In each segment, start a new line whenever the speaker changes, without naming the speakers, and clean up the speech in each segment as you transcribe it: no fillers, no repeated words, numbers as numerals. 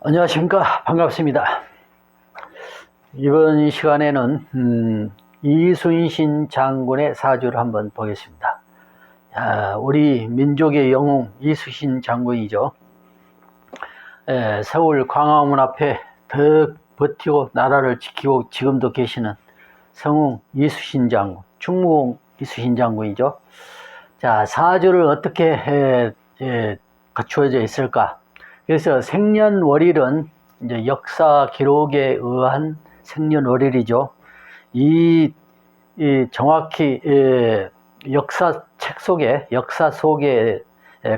안녕하십니까. 반갑습니다. 이번 시간에는 이순신 장군의 사주를 한번 보겠습니다. 우리 민족의 영웅 이순신 장군이죠. 서울 광화문 앞에 더 버티고 나라를 지키고 지금도 계시는 성웅 이순신 장군, 충무공 이순신 장군이죠. 자, 사주를 어떻게 갖추어져 있을까? 그래서 생년월일은 이제 역사 기록에 의한 생년월일이죠. 이 정확히 역사 속에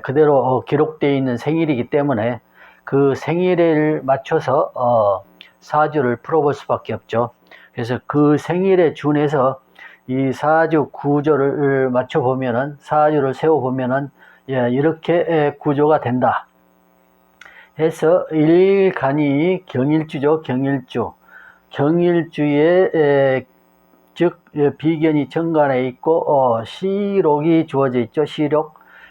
그대로 기록되어 있는 생일이기 때문에 그 생일을 맞춰서 사주를 풀어볼 수밖에 없죠. 그래서 그 생일에 준해서 이 사주 구조를 맞춰보면은, 사주를 세워보면은 이렇게 구조가 된다 해서 일간이 경일주죠. 경일주에 즉 비견이 정관에 있고 시록이 주어져 있죠.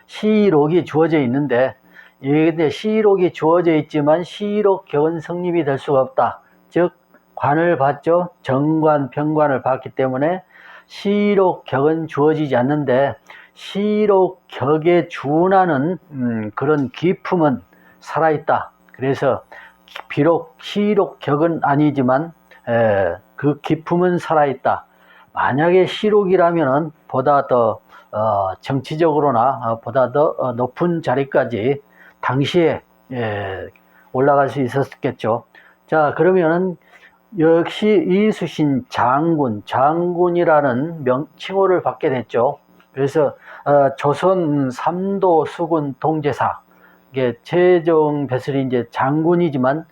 시록이 주어져 있는데, 근데 시록이 주어져 있지만 시록 격은 성립이 될 수가 없다. 즉 관을 봤죠. 정관, 병관을 봤기 때문에 시록 격은 주어지지 않는데, 시록 격에 준하는 그런 기품은 살아있다. 그래서 비록 시록 격은 아니지만 그 기품은 살아있다. 만약에 시록이라면은 보다 더 정치적으로나 보다 더 높은 자리까지 당시에 올라갈 수 있었겠죠. 자, 그러면은 역시 이순신 장군이라는 칭호를 받게 됐죠. 그래서 조선 3도 수군 동제사, 이게 최종 배설이 이제 장군이지만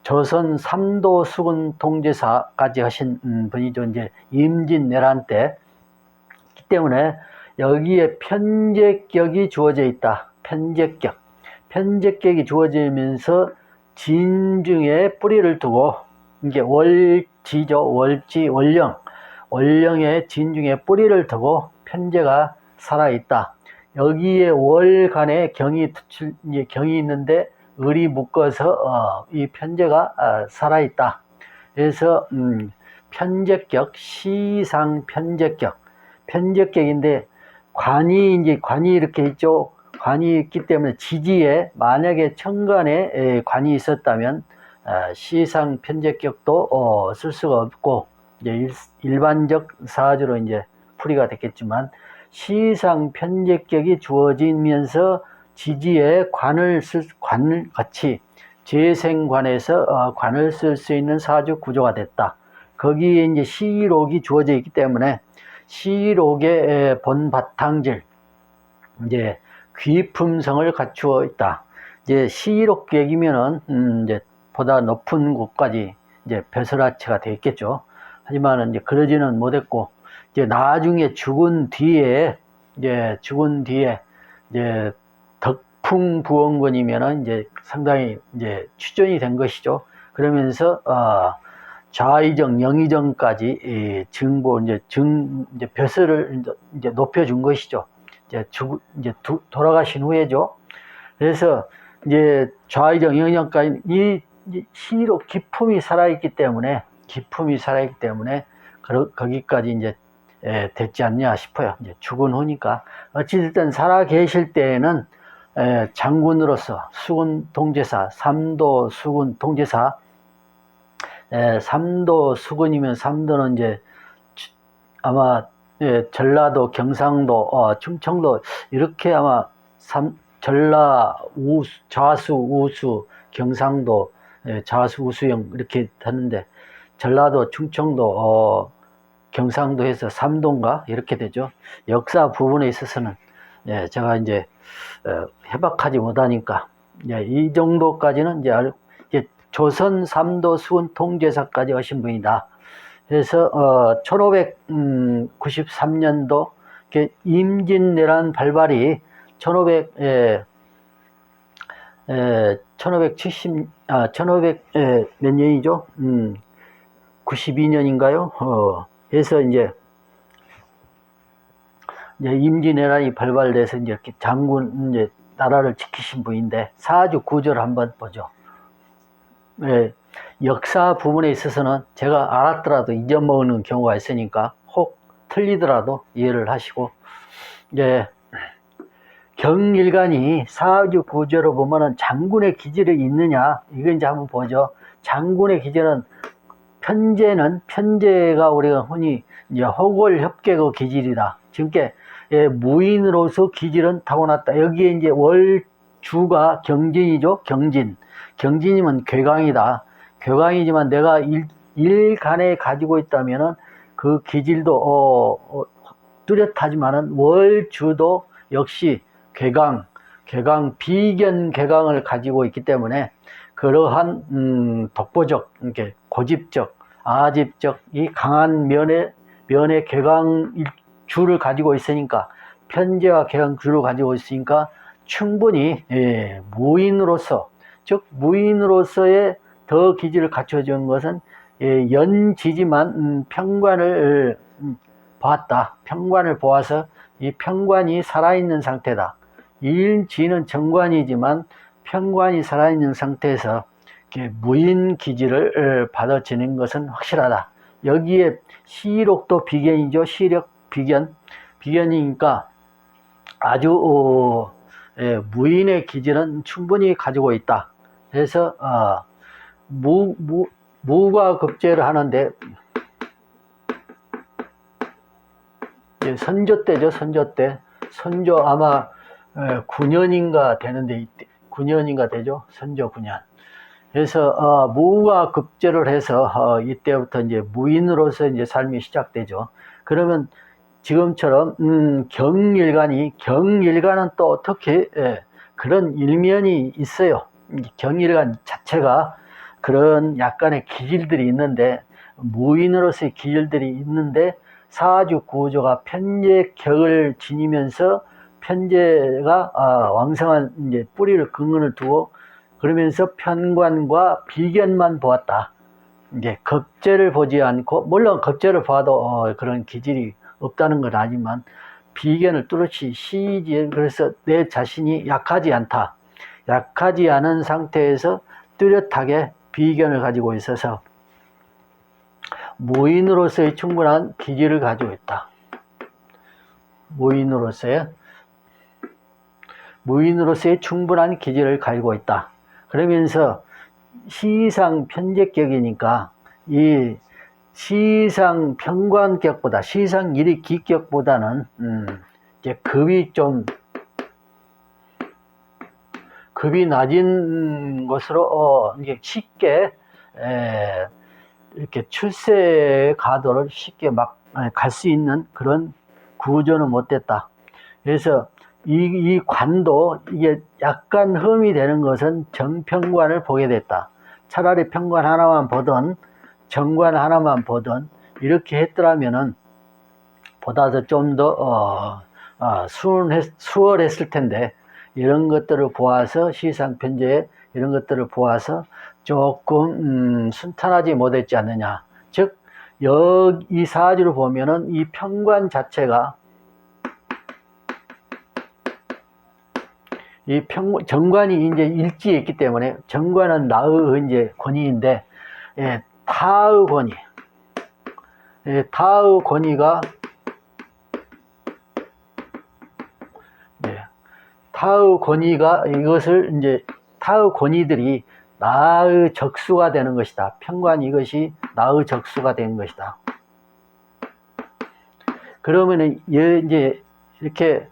조선 3도 수군 동제사까지 하신 분이죠. 이제 임진왜란 때이기 때문에 여기에 편제격이 주어져 있다. 편제격이 주어지면서 진중에 뿌리를 두고, 이게 월지죠. 월령의 진중에 뿌리를 두고 편제가 살아있다. 여기에 월간에 경이 있는데 을이 묶어서 이 편제가 살아있다. 그래서 편제격, 시상 편제격인데 관이 이렇게 있죠. 관이 있기 때문에 지지에 만약에 천간에 관이 있었다면 시상 편제격도 쓸 수가 없고, 이제 일반적 사주로 이제 풀이가 됐겠지만, 시상 편제격이 주어지면서 지지에 관을 같이 재생관에서 관을 쓸 수 있는 사주 구조가 됐다. 거기에 이제 시록이 주어져 있기 때문에 시록의 본 바탕질, 이제 귀품성을 갖추어 있다. 이제 시록격이면은 이제 보다 높은 곳까지 이제 벼슬아치가 되겠죠. 하지만 이제 그러지는 못했고, 이제 나중에 죽은 뒤에 이제 덕풍부원군이면은 이제 상당히 이제 추존이 된 것이죠. 그러면서 좌의정, 영의정까지 증보 이제 벼슬을 이제 높여준 것이죠. 돌아가신 후에죠. 그래서 이제 좌의정, 영의정까지 이 시록 기품이 살아있기 때문에 거기까지 이제 됐지 않냐 싶어요. 이제 죽은 후니까. 어찌됐든 살아 계실 때에는 장군으로서 수군 동제사, 3도 수군 동제사, 3도 수군이면 3도는 이제 아마 전라도, 경상도, 충청도 이렇게 아마 전라, 좌수, 우수, 경상도, 좌수, 우수형 이렇게 하는데, 전라도, 충청도, 경상도 해서 3도인가 이렇게 되죠. 역사 부분에 있어서는 제가 이제 해박하지 못하니까 이 정도까지는 이제 조선 3도 수군 통제사까지 하신 분이다. 그래서 1593년도 임진왜란 발발이 1570 몇 년이죠? 92년인가요? 그래서 이제 임진왜란이 발발돼서 이제 이렇게 장군, 이제 나라를 지키신 분인데, 사주 구조를 한번 보죠. 예, 역사 부분에 있어서는 제가 알았더라도 잊어먹는 경우가 있으니까 혹 틀리더라도 이해를 하시고, 이제 경일간이 사주 구조로 보면은 장군의 기질이 있느냐, 이거 이제 한번 보죠. 장군의 기질은 편제가 우리가 흔히 이제 호골협계의 기질이다. 지금께 무인으로서 기질은 타고났다. 여기에 이제 월주가 경진이죠. 경진이면 괴강이다. 괴강이지만 내가 일간에 가지고 있다면은 그 기질도 뚜렷하지만은 월주도 역시 괴강, 비견 괴강을 가지고 있기 때문에 그러한 독보적, 이렇게 고집적, 아집적 이 강한 면의 괴강 주를 가지고 있으니까, 편제와 괴강 주를 가지고 있으니까 충분히 무인으로서, 즉 무인으로서의 더 기질을 갖춰준 것은 연지지만 평관을 보았다. 평관을 보아서 이 평관이 살아있는 상태다. 일지는 정관이지만 평관이 살아있는 상태에서 무인 기질을 받아지는 것은 확실하다. 여기에 시력도 비견이죠. 시력 비견이니까 아주 무인의 기질은 충분히 가지고 있다. 그래서 무가 급제를 하는데 선조 때죠. 선조 아마 9년인가 되는데, 9년인가 되죠. 선조 9년. 그래서 무가 급제를 해서 이때부터 이제 무인으로서 이제 삶이 시작되죠. 그러면 지금처럼 경일간은 또 어떻게 그런 일면이 있어요. 경일간 자체가 그런 약간의 기질들이 있는데, 무인으로서의 기질들이 있는데, 사주 구조가 편제격을 지니면서 편제가 왕성한 이제 뿌리를 근근을 두고, 그러면서 편관과 비견만 보았다. 이제 겁제를 보지 않고, 물론 겁제를 봐도 그런 기질이 없다는 건 아니지만 비견을 뚜렷이 시지. 그래서 내 자신이 약하지 않다. 약하지 않은 상태에서 뚜렷하게 비견을 가지고 있어서 무인으로서의 충분한 기질을 가지고 있다. 무인으로서의 충분한 기질을 가지고 있다. 그러면서 시상 편제격이니까 이 시상 평관격보다, 시상 일이 기격보다는 이제 급이 낮은 것으로 이게 쉽게 이렇게 출세 가도를 쉽게 막 갈 수 있는 그런 구조는 못 됐다. 그래서 이 관도 이게 약간 흠이 되는 것은 정평관을 보게 됐다. 차라리 평관 하나만 보던, 정관 하나만 보던 이렇게 했더라면은 보다 좀 더 수월했을 텐데, 이런 것들을 보아서 시상 편제 이런 것들을 보아서 조금 순탄하지 못했지 않느냐. 즉 이 사주를 보면은 이 평관 자체가 정관이 이제 일지에 있기 때문에, 정관은 나의 이제 권위인데, 타의 권위가 이것을 이제 타의 권위들이 나의 적수가 되는 것이다. 평관 이것이 나의 적수가 되는 것이다. 그러면은 이제 이렇게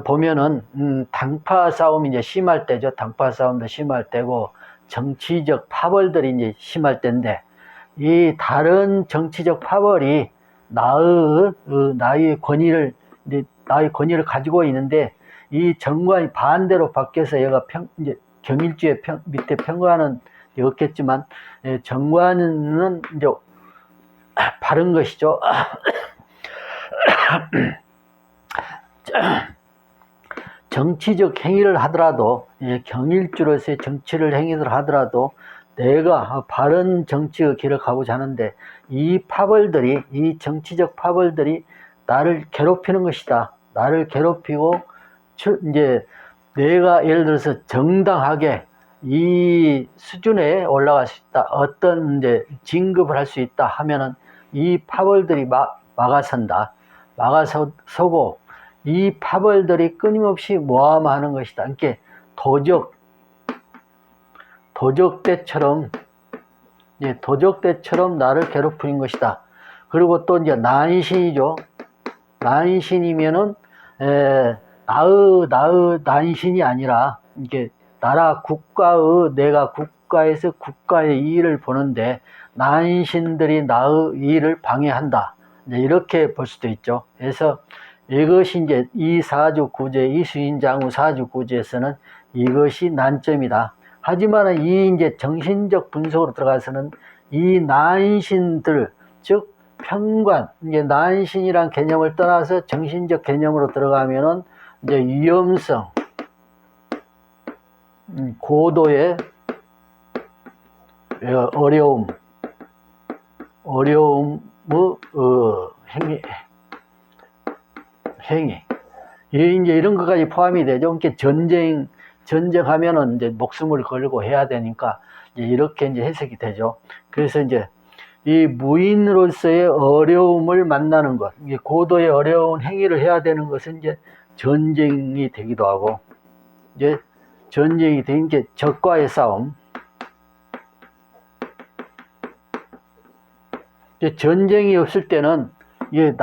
보면은 당파 싸움이 이제 심할 때죠. 당파 싸움도 심할 때고 정치적 파벌들이 이제 심할 때인데, 이 다른 정치적 파벌이 나의 권위를 가지고 있는데, 이 정관이 반대로 바뀌어서 얘가 이제 경일주의 밑에 평관은 없겠지만, 정관은 이제 바른 것이죠. 정치적 행위를 하더라도, 경일주로서의 정치를 행위를 하더라도 내가 바른 정치의 길을 가고자 하는데, 이 정치적 파벌들이 나를 괴롭히는 것이다. 나를 괴롭히고, 이제 내가 예를 들어서 정당하게 이 수준에 올라갈 수 있다. 어떤 이제 진급을 할 수 있다 하면은 이 파벌들이 막아선다. 막아서고 이 파벌들이 끊임없이 모함하는 것이다. 그러니까 도적대처럼 나를 괴롭히는 것이다. 그리고 또 이제 난신이죠. 난신이면은 나의 난신이 아니라 이게 나라 내가 국가에서 국가의 이익을 보는데 난신들이 나의 이익을 방해한다. 이제 이렇게 볼 수도 있죠. 그래서 이것이 이제 이 사주구제, 이 수인장우 사주구제에서는 이것이 난점이다. 하지만 이 이제 정신적 분석으로 들어가서는 이 난신들, 즉 편관, 이제 난신이란 개념을 떠나서 정신적 개념으로 들어가면은 이제 위험성, 고도의 어려움의 행위. 이제 이런 것까지 포함이 되죠. 그러니까 전쟁하면은 이제 목숨을 걸고 해야 되니까 이제 이렇게 이제 해석이 되죠. 그래서 이제 이 무인으로서의 어려움을 만나는 것, 이게 고도의 어려운 행위를 해야 되는 것은 이제 전쟁이 되기도 하고, 이제 전쟁이 된 게 적과의 싸움. 이제 전쟁이 없을 때는 이제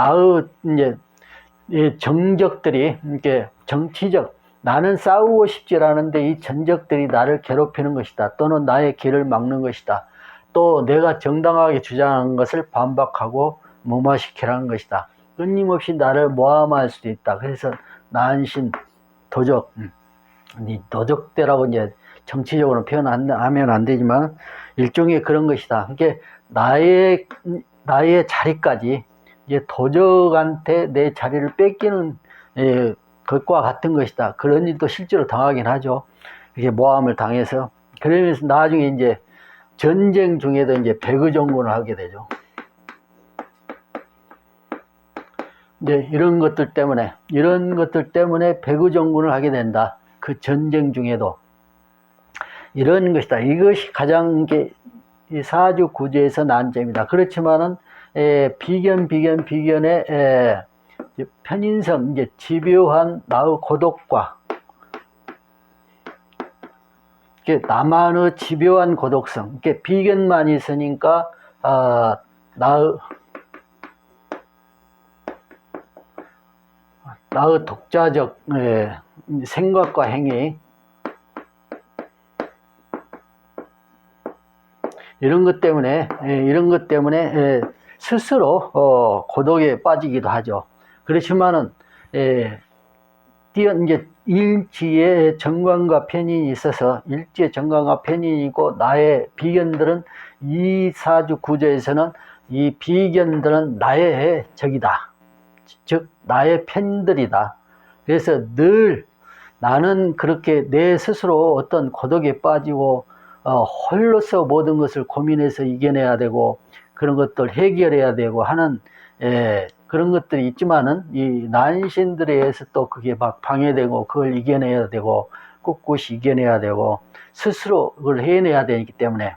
이제 정적들이 이렇게 정치적, 나는 싸우고 싶지 않은데 이 전적들이 나를 괴롭히는 것이다. 또는 나의 길을 막는 것이다. 또 내가 정당하게 주장한 것을 반박하고 무마시키라는 것이다. 끊임없이 나를 모함할 수도 있다. 그래서 난신, 도적, 도적대라고 이제 정치적으로 표현하면 안 되지만 일종의 그런 것이다. 그러니까 나의 자리까지 이제 도적한테 내 자리를 뺏기는 것과 같은 것이다. 그런 일도 실제로 당하긴 하죠. 이게 모함을 당해서. 그러면서 나중에 이제 전쟁 중에도 이제 배그정군을 하게 되죠. 이제 이런 것들 때문에 배그정군을 하게 된다. 그 전쟁 중에도 이런 것이다. 이것이 가장 이 사주 구제에서 난점이다. 그렇지만은 비견의 편인성, 이제 집요한 나의 고독과 나만의 집요한 고독성, 이렇게 비견만 있으니까 나의 독자적 생각과 행위, 이런 것 때문에 스스로 고독에 빠지기도 하죠. 그렇지만은 이제 일지에 정관과 편인이 있어서 일지에 정관과 편인이고 나의 비견들은 이 사주 구조에서는 이 비견들은 나의 적이다. 즉 나의 편들이다. 그래서 늘 나는 그렇게 내 스스로 어떤 고독에 빠지고 홀로서 모든 것을 고민해서 이겨내야 되고 그런 것들 해결해야 되고 하는 그런 것들이 있지만은 이 난신들에 의해서 또 그게 막 방해되고 그걸 이겨내야 되고 꿋꿋이 이겨내야 되고 스스로 그걸 해내야 되기 때문에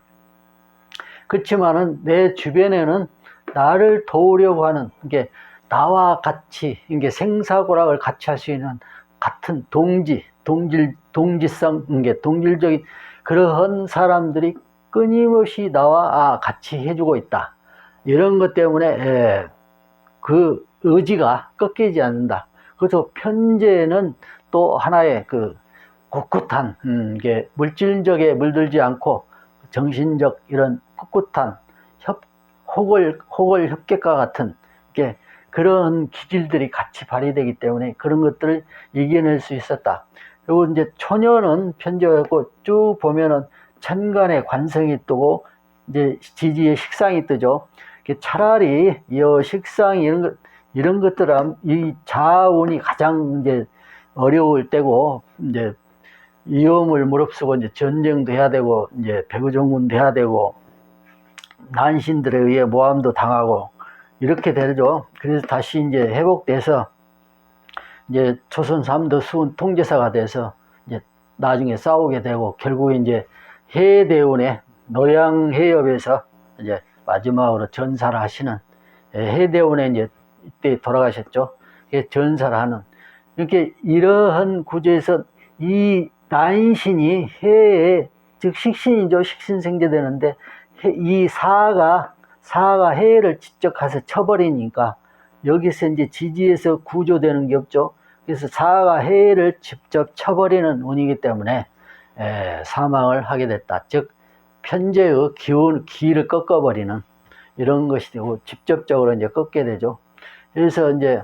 그렇지만은 내 주변에는 나를 도우려고 하는 이게 나와 같이 이게 생사고락을 같이 할 수 있는 같은 동지성 이게 동질적인 그런 사람들이 끊임없이 나와 같이 해주고 있다. 이런 것 때문에 그 의지가 꺾이지 않는다. 그래서 편제는 또 하나의 그 꿋꿋한 이게 물질적에 물들지 않고 정신적 이런 꿋꿋한 혹을 협객과 같은 게 그런 기질들이 같이 발휘되기 때문에 그런 것들을 이겨낼 수 있었다. 그리고 이제 초년은 편제였고 쭉 보면은 천간에 관성이 뜨고 이제 지지에 식상이 뜨죠. 차라리 이 식상 이런 것들은 이 자운이 가장 이제 어려울 때고 이제 위험을 무릅쓰고 이제 전쟁도 해야 되고 이제 배구정군도 해야 되고 난신들에 의해 모함도 당하고 이렇게 되죠. 그래서 다시 이제 회복돼서 이제 조선 3대 수군 통제사가 돼서 이제 나중에 싸우게 되고 결국에 이제 해대운의 노량해협에서 이제 마지막으로 전사를 하시는 해대운에 이제 이때 돌아가셨죠. 전사를 하는 이렇게 이러한 구조에서 이 난신이 해에 즉 식신이죠. 식신생재 되는데 이 사가 해를 직접 가서 쳐버리니까 여기서 이제 지지에서 구조되는 게 없죠. 그래서 사가 해를 직접 쳐버리는 운이기 때문에 사망을 하게 됐다. 즉 편재의 기를 꺾어버리는 이런 것이 되고 직접적으로 이제 꺾게 되죠. 그래서 이제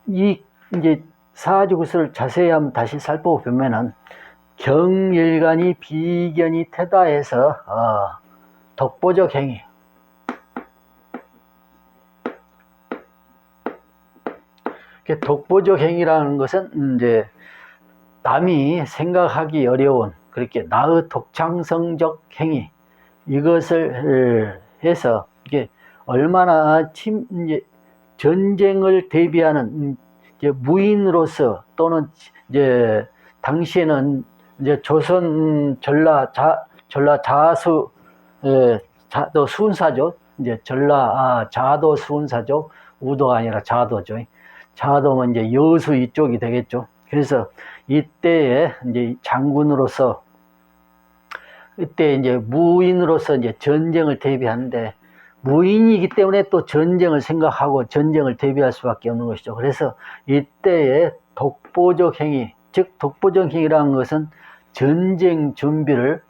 이제 사주구슬을 자세히 한번 다시 살펴보면은 경일간이 비견이 태다해서 독보적 행위. 독보적 행위라는 것은 이제 남이 생각하기 어려운 그렇게 나의 독창성적 행위 이것을 해서 이게 얼마나 이제 전쟁을 대비하는 이제 무인으로서 또는 이제 당시에는 이제 조선 전라 자수 자도 수운사죠. 이제 자도 수운사죠. 우도가 아니라 자도죠. 자도면 이제 여수 이쪽이 되겠죠. 그래서 이때에 이제 장군으로서 이때 이제 무인으로서 이제 전쟁을 대비하는데 무인이기 때문에 또 전쟁을 생각하고 전쟁을 대비할 수밖에 없는 것이죠. 그래서 이때의 독보적 행위, 즉 독보적 행위라는 것은 전쟁 준비를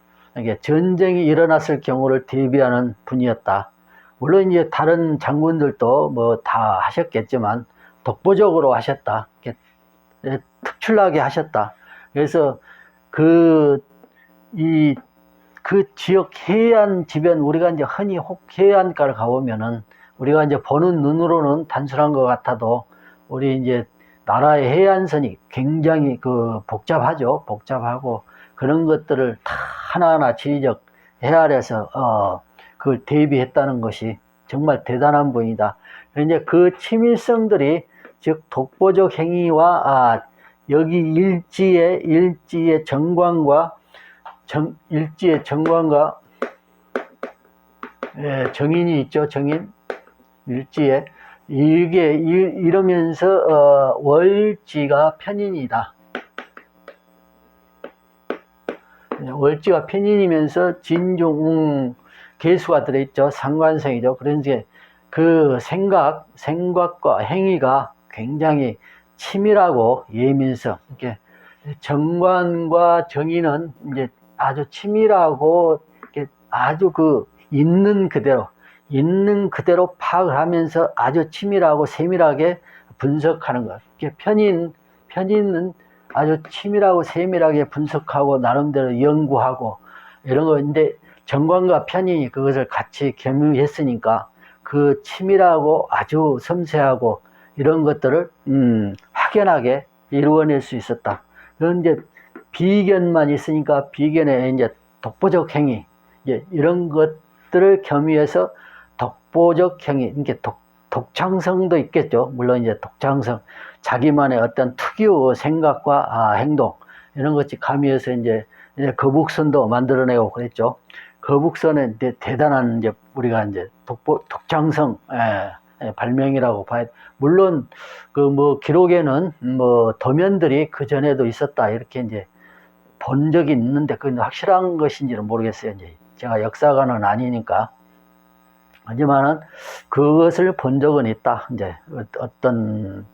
전쟁이 일어났을 경우를 대비하는 분이었다. 물론 이제 다른 장군들도 뭐 다 하셨겠지만 독보적으로 하셨다. 특출나게 하셨다. 그래서 그 지역 해안 지변 우리가 이제 흔히 해안가를 가보면은 우리가 이제 보는 눈으로는 단순한 것 같아도 우리 이제 나라의 해안선이 굉장히 복잡하죠. 복잡하고 그런 것들을 다 하나하나 지리적 헤아려서 그걸 대비했다는 것이 정말 대단한 분이다. 이제 그 치밀성들이 즉 독보적 행위와 여기 일지의 정관과 정인이 있죠. 정인 일지에 이게 이러면서 월지가 편인이다. 월지가 편인이면서 진중 개수가 들어있죠. 상관성이죠. 그런데 그 생각과 행위가 굉장히 치밀하고 예민성. 이렇게 정관과 정인은 이제 아주 치밀하고 이렇게 아주 있는 그대로 파악을 하면서 아주 치밀하고 세밀하게 분석하는 것. 편인은 아주 치밀하고 세밀하게 분석하고 나름대로 연구하고 이런 거인데 정관과 편인이 그것을 같이 겸유했으니까 그 치밀하고 아주 섬세하고 이런 것들을 확연하게 이루어낼 수 있었다. 그런데 비견만 있으니까 비견에 이제 독보적 행위 이런 것들을 겸유해서 독보적 행위, 이게 독창성도 있겠죠. 물론 이제 독창성, 자기만의 어떤 특유 생각과 행동 이런 것이 가미해서 이제 거북선도 만들어내고 그랬죠. 거북선은 이제 대단한 이제 우리가 이제 독창성 발명이라고 봐야. 물론 기록에는 도면들이 그 전에도 있었다 이렇게 이제 본 적이 있는데 그건 확실한 것인지는 모르겠어요. 이제 제가 역사가는 아니니까. 하지만은 그것을 본 적은 있다. 이제 어떤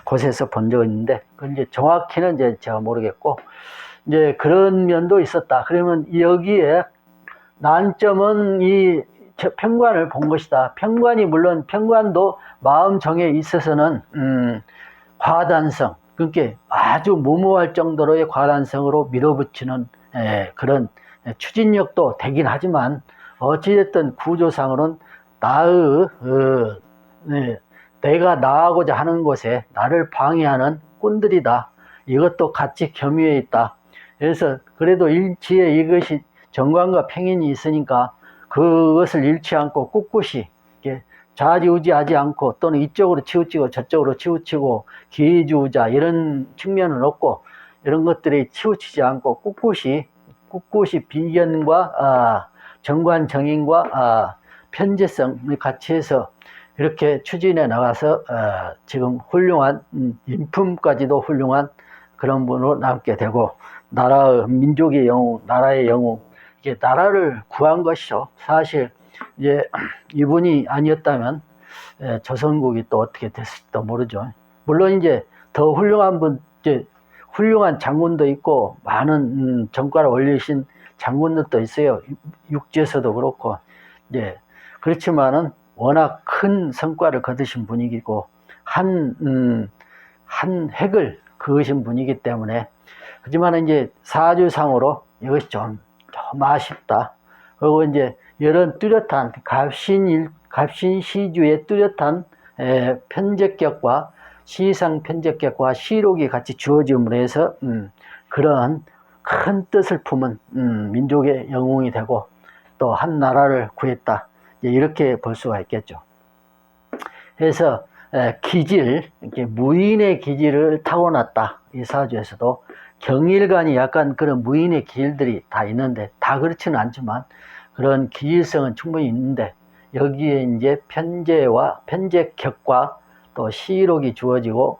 곳에서 본 적은 있는데 그건 이제 정확히는 이제 제가 모르겠고 이제 그런 면도 있었다. 그러면 여기에 난점은 이 편관을 본 것이다. 편관이 물론 편관도 마음 정에 있어서는 과단성, 그러니까 아주 무모할 정도로의 과단성으로 밀어붙이는 그런 추진력도 되긴 하지만 어찌됐든 구조상으로는 내가 나아가고자 하는 곳에 나를 방해하는 꾼들이다. 이것도 같이 겸유해 있다. 그래서 그래도 일치에 이것이 정관과 평인이 있으니까 그것을 잃지 않고 꿋꿋이 좌지우지하지 않고 또는 이쪽으로 치우치고 저쪽으로 치우치고 기회주의자 이런 측면은 없고 이런 것들이 치우치지 않고 꿋꿋이 비견과 정관정인과 편재성을 같이 해서 이렇게 추진해 나가서 지금 훌륭한 인품까지도 훌륭한 그런 분으로 남게 되고 나라의 민족의 영웅, 나라의 영웅, 이게 나라를 구한 것이죠. 사실 이제 이분이 아니었다면 조선국이 또 어떻게 됐을지도 모르죠. 물론 이제 더 훌륭한 분, 이제 훌륭한 장군도 있고 많은 전과를 올리신 장군들도 있어요. 육지에서도 그렇고 이제 그렇지만은 워낙 큰 성과를 거두신 분이고 한 획을 그으신 분이기 때문에 하지만 이제 사주상으로 이것이 좀 아쉽다. 그리고 이제 이런 뚜렷한 갑신시주의 뚜렷한 편제격과 시상 편제격과 시록이 같이 주어짐으로 해서 그런 큰 뜻을 품은 민족의 영웅이 되고 또 한 나라를 구했다. 이렇게 볼 수가 있겠죠. 그래서 기질, 이렇게 무인의 기질을 타고났다. 이 사주에서도 경일관이 약간 그런 무인의 기질들이 다 있는데 다 그렇지는 않지만 그런 기질성은 충분히 있는데 여기에 이제 편제와 편제격과 또 시록이 주어지고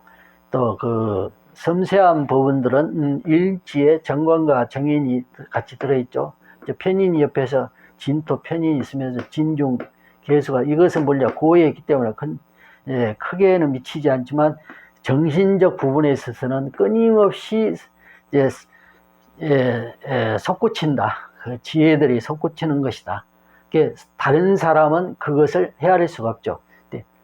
또 그 섬세한 부분들은 일지에 정관과 정인이 같이 들어있죠. 편인이 옆에서 진토 편인이 있으면서 진중 개수가 이것은 몰려 고에 있기 때문에 크게는 미치지 않지만 정신적 부분에 있어서는 끊임없이 솟구친다. 그 지혜들이 솟구치는 것이다. 다른 사람은 그것을 헤아릴 수가 없죠.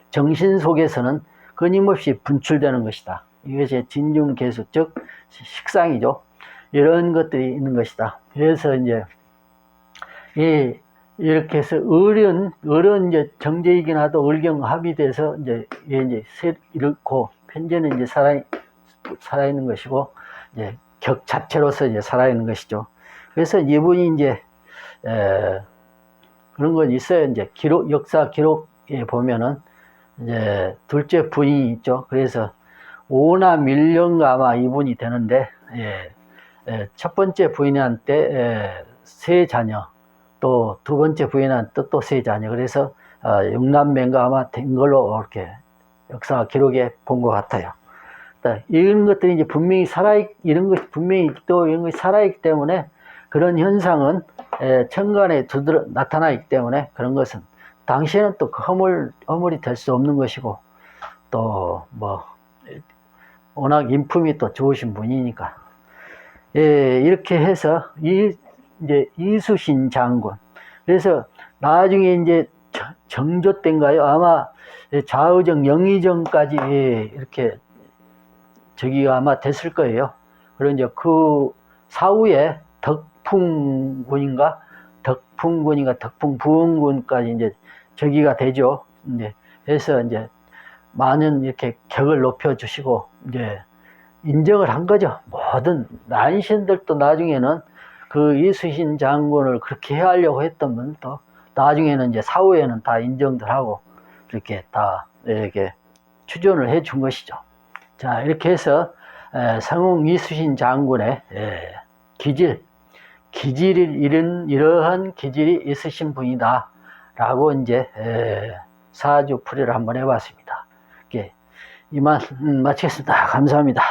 정신 속에서는 끊임없이 분출되는 것이다. 이것이 진중개수, 즉 식상이죠. 이런 것들이 있는 것이다. 그래서 이제 이렇게 해서 을은 이제 정제이긴 하도 을경합이 돼서 이제 이렇고 편제는 이제 살아있는 것이고 이제 격 자체로서 이제 살아있는 것이죠. 그래서 이분이 이제 그런 건 있어요. 이제 역사 기록에 보면은 이제 둘째 부인이 있죠. 그래서 오남 일년가 아마 이분이 되는데 첫 번째 부인한테 세 자녀, 또 두 번째 부인한테 또 세 자녀. 그래서 육남매인가 아마 된 걸로 이렇게 역사 기록에 본 것 같아요. 이런 것들이 이제 분명히 이런 것이 분명히 또 이런 것이 살아있기 때문에 그런 현상은 천간에 나타나 있기 때문에 그런 것은 당시에는 또 허물이 될 수 없는 것이고 또 워낙 인품이 또 좋으신 분이니까 이렇게 해서 이제 이수신 장군. 그래서 나중에 이제 정조 때인가요? 아마 좌의정, 영의정까지 이렇게 저기가 아마 됐을 거예요. 그리고 이제 그 사후에 덕풍부원군까지 이제 저기가 되죠. 이제 그래서 이제 많은 이렇게 격을 높여주시고 이제 인정을 한 거죠. 모든 난신들도 나중에는 그 이수신 장군을 그렇게 해하려고 했던 분도 나중에는 이제 사후에는 다 인정들 하고 이렇게 다 이렇게 추존을 해 준 것이죠. 자, 이렇게 해서 성웅 이수신 장군의 이러한 기질이 있으신 분이다 라고 이제 사주풀이를 한번 해봤습니다. 이만 마치겠습니다. 감사합니다.